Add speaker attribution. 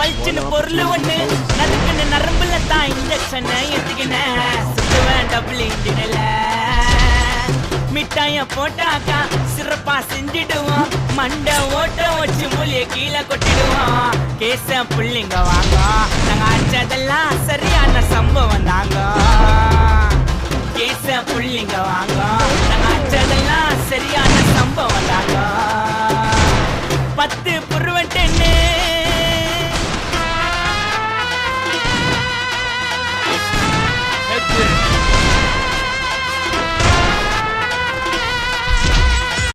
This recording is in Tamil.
Speaker 1: பல்ச்சுன்னு பொருள் ஒண்ணு நதுக்குன்னு நரம்புல தான் இன்ஜெக்ஷன் எடுத்துக்கினேன் சுத்துவேன் டபுள் இன்ஜினில் மிட்டாய போட்டாக்கா சிறப்பா செஞ்சிடுவோம் மண்டை ஓட்ட வச்சு மூலிய கீழே கொட்டிடுவோம் கேச புள்ளிங்க வாங்க நாங்க அடிச்சதெல்லாம் சரியான சம்பவம் தாங்க கேச புள்ளிங்க வாங்க நாங்க அடிச்சதெல்லாம் சரியான